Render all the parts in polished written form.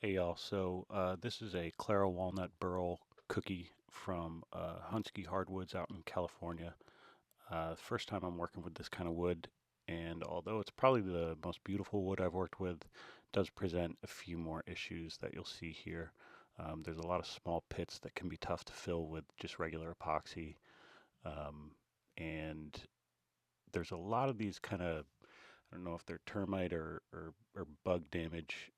Hey y'all, so this is a Claro Walnut Burl cookie from Hunsky Hardwoods out in California. First time I'm working with this kind of wood, and although it's probably the most beautiful wood I've worked with, it does present a few more issues that you'll see here. There's a lot of small pits that can be tough to fill with just regular epoxy, um, and there's a lot of these kind of, I don't know if they're termite or bug damage,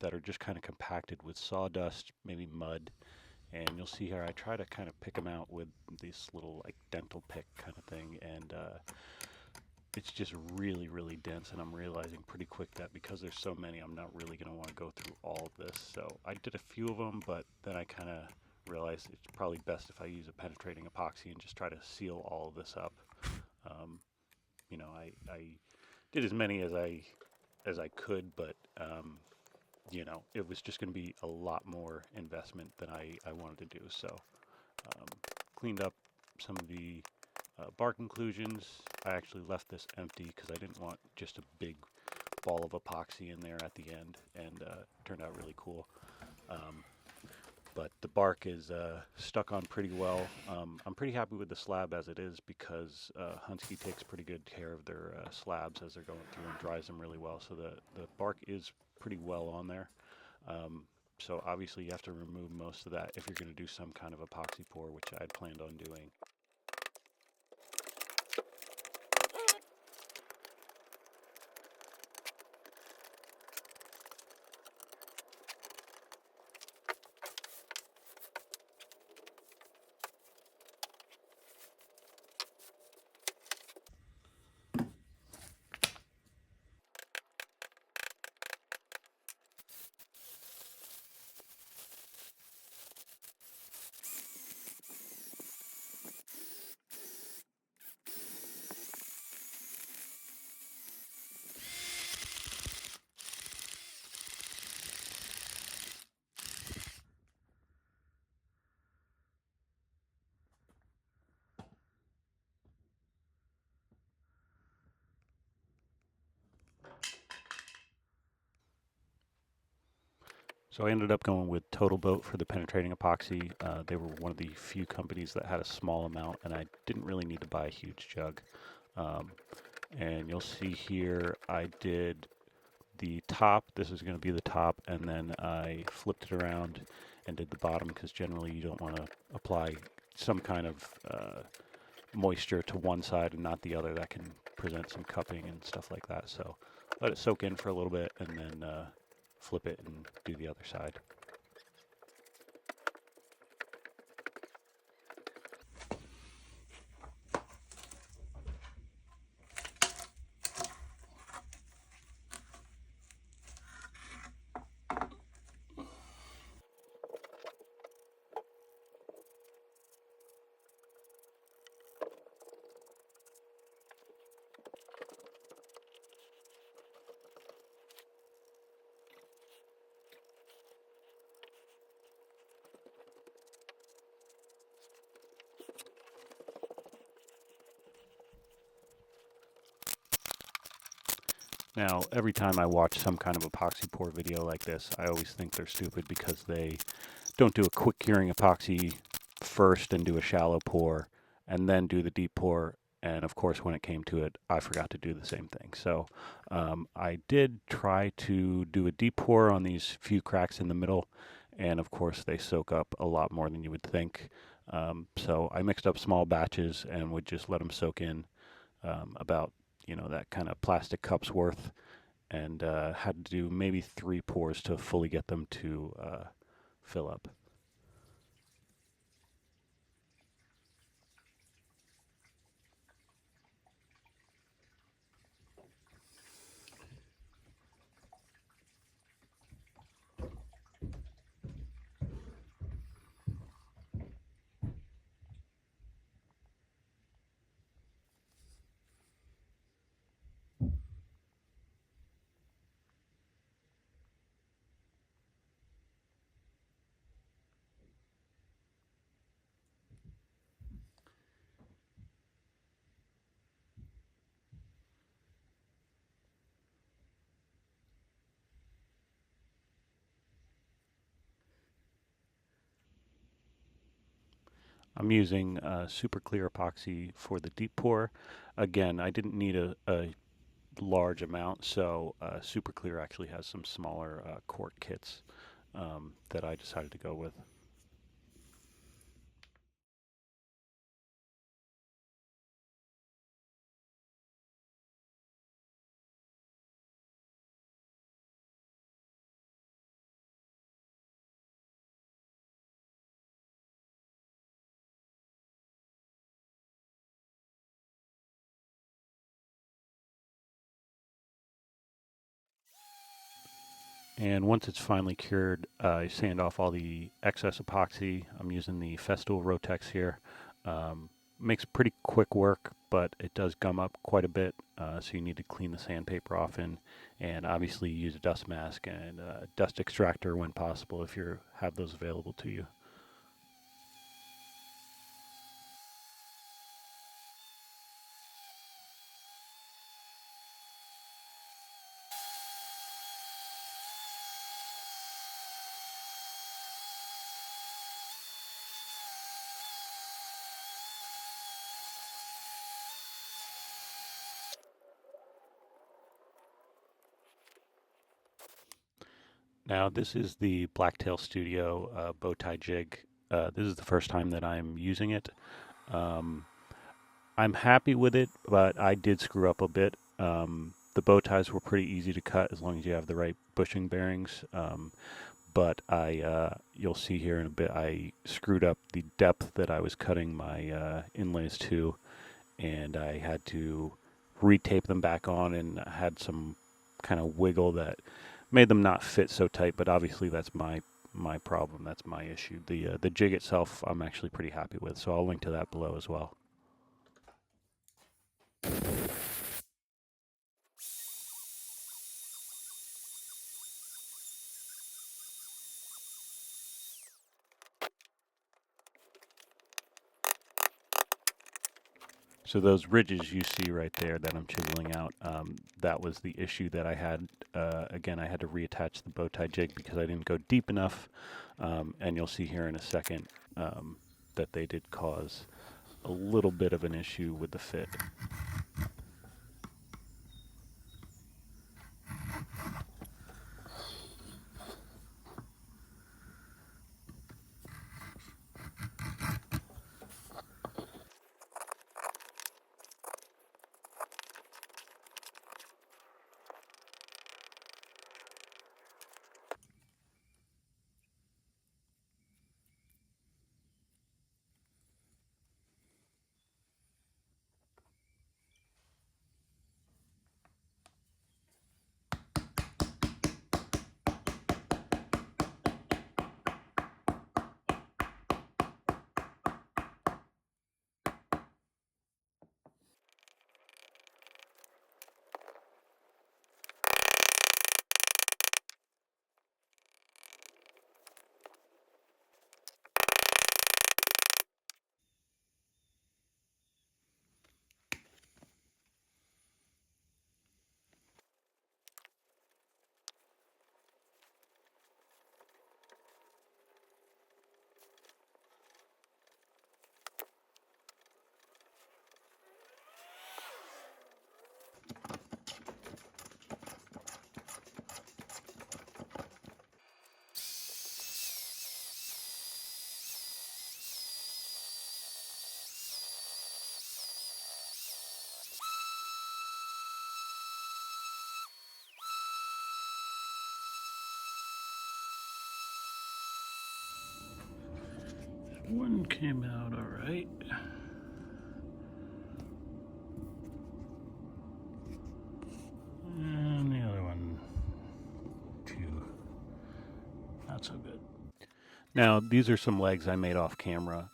that are just kind of compacted with sawdust, maybe mud. And you'll see here, I try to kind of pick them out with this little like dental pick kind of thing. And it's just really, really dense. And I'm realizing pretty quick that because there's so many, I'm not really going to want to go through all of this. So I did a few of them, but then I kind of realized it's probably best if I use a penetrating epoxy and just try to seal all of this up. Um, I did as many as I could, but it was just going to be a lot more investment than I wanted to do. So um, cleaned up some of the bark inclusions. I actually left this empty because I didn't want just a big ball of epoxy in there at the end, and turned out really cool. Um, but the bark is stuck on pretty well. I'm pretty happy with the slab as it is because Hunsky takes pretty good care of their slabs as they're going through and dries them really well. So the bark is pretty well on there. Um, so obviously you have to remove most of that if you're going to do some kind of epoxy pour, which I'd planned on doing. So I ended up going with Total Boat for the penetrating epoxy. They were one of the few companies that had a small amount, and I didn't really need to buy a huge jug. Um, and you'll see here I did the top. This is going to be the top, and then I flipped it around and did the bottom because generally you don't want to apply some kind of moisture to one side and not the other. That can present some cupping and stuff like that. So let it soak in for a little bit and then flip it and do the other side. Now, every time I watch some kind of epoxy pour video like this, I always think they're stupid because they don't do a quick curing epoxy first and do a shallow pour and then do the deep pour. And of course, when it came to it, I forgot to do the same thing. So I did try to do a deep pour on these few cracks in the middle. And of course, they soak up a lot more than you would think. So I mixed up small batches and would just let them soak in about that kind of plastic cup's worth, and had to do maybe 3 pours to fully get them to fill up. I'm using super clear epoxy for the deep pour. Again, I didn't need a large amount, so super clear actually has some smaller quart kits that I decided to go with. And once it's finally cured, I sand off all the excess epoxy. I'm using the Festool Rotex here. Makes pretty quick work, but it does gum up quite a bit, so you need to clean the sandpaper off and obviously use a dust mask and a dust extractor when possible if you have those available to you. Now, this is the Blacktail Studio bow tie jig. This is the first time that I'm using it. Um, I'm happy with it, but I did screw up a bit. The bow ties were pretty easy to cut as long as you have the right bushing bearings. But you'll see here in a bit, I screwed up the depth that I was cutting my inlays to, and I had to retape them back on, and I had some kind of wiggle that made them not fit so tight. But obviously, that's my problem. That's my issue. The jig itself, I'm actually pretty happy with, so I'll link to that below as well. So those ridges you see right there that I'm chiseling out, that was the issue that I had. Again, I had to reattach the bow tie jig because I didn't go deep enough, and you'll see here in a second that they did cause a little bit of an issue with the fit. One came out all right. And the other one, too, not so good. Now, these are some legs I made off camera.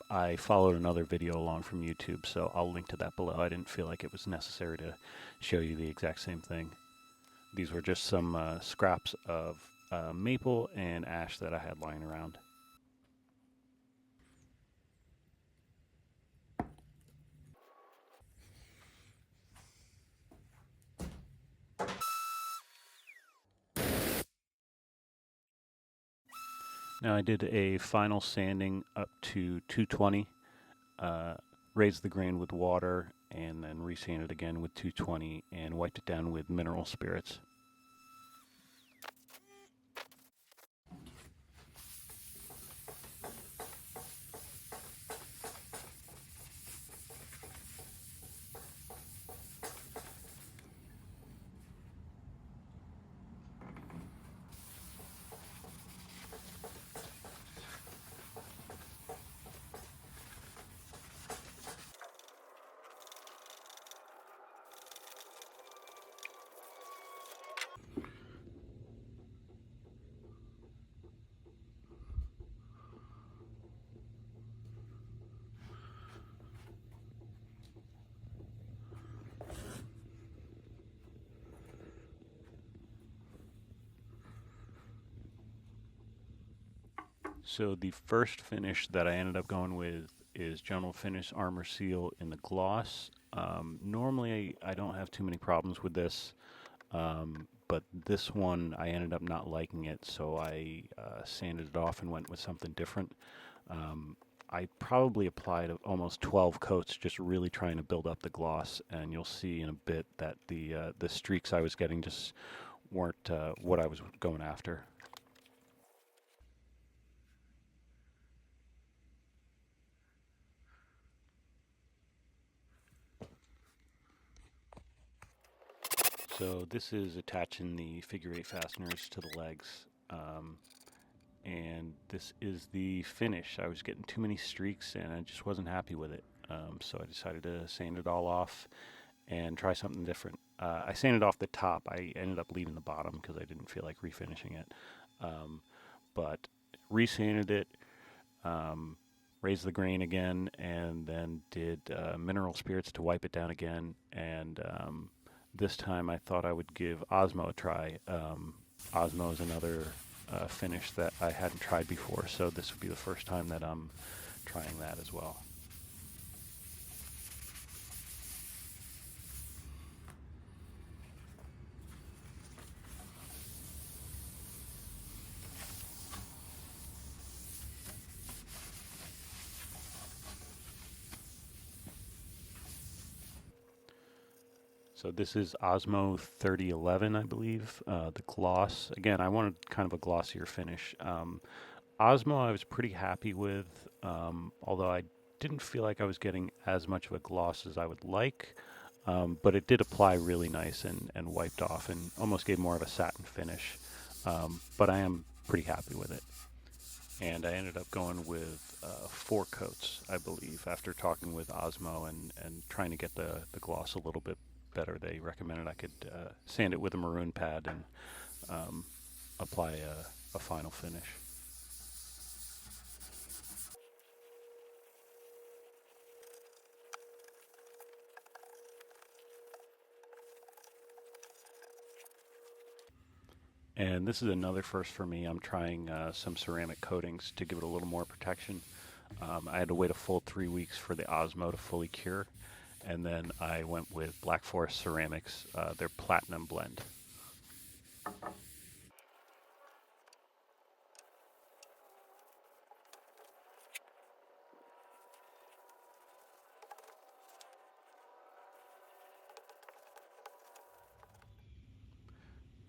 I followed another video along from YouTube, so I'll link to that below. I didn't feel like it was necessary to show you the exact same thing. These were just some scraps of maple and ash that I had lying around. Now I did a final sanding up to 220, uh, raised the grain with water, and then resanded again with 220 and wiped it down with mineral spirits. So the first finish that I ended up going with is General Finish Armor Seal in the gloss. Normally I don't have too many problems with this, but this one I ended up not liking it, so I sanded it off and went with something different. I probably applied almost 12 coats, just really trying to build up the gloss, and you'll see in a bit that the streaks I was getting just weren't what I was going after. So this is attaching the figure eight fasteners to the legs, and this is the finish. I was getting too many streaks, and I just wasn't happy with it. So I decided to sand it all off and try something different. I sanded off the top. I ended up leaving the bottom because I didn't feel like refinishing it. Um, but resanded it, um, raised the grain again, and then did mineral spirits to wipe it down again. And this time I thought I would give Osmo a try. Osmo is another finish that I hadn't tried before, so this would be the first time that I'm trying that as well. So this is Osmo 3011, I believe. The gloss. Again, I wanted kind of a glossier finish. Osmo I was pretty happy with, although I didn't feel like I was getting as much of a gloss as I would like. But it did apply really nice and wiped off and almost gave more of a satin finish. But I am pretty happy with it. And I ended up going with 4 coats, I believe, after talking with Osmo and trying to get the gloss a little bit better. They recommended I could sand it with a maroon pad and um, apply a final finish. And this is another first for me. I'm trying some ceramic coatings to give it a little more protection. I had to wait a full 3 weeks for the Osmo to fully cure, and then I went with Black Forest Ceramics, their Platinum blend.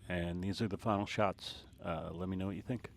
And these are the final shots. Let me know what you think.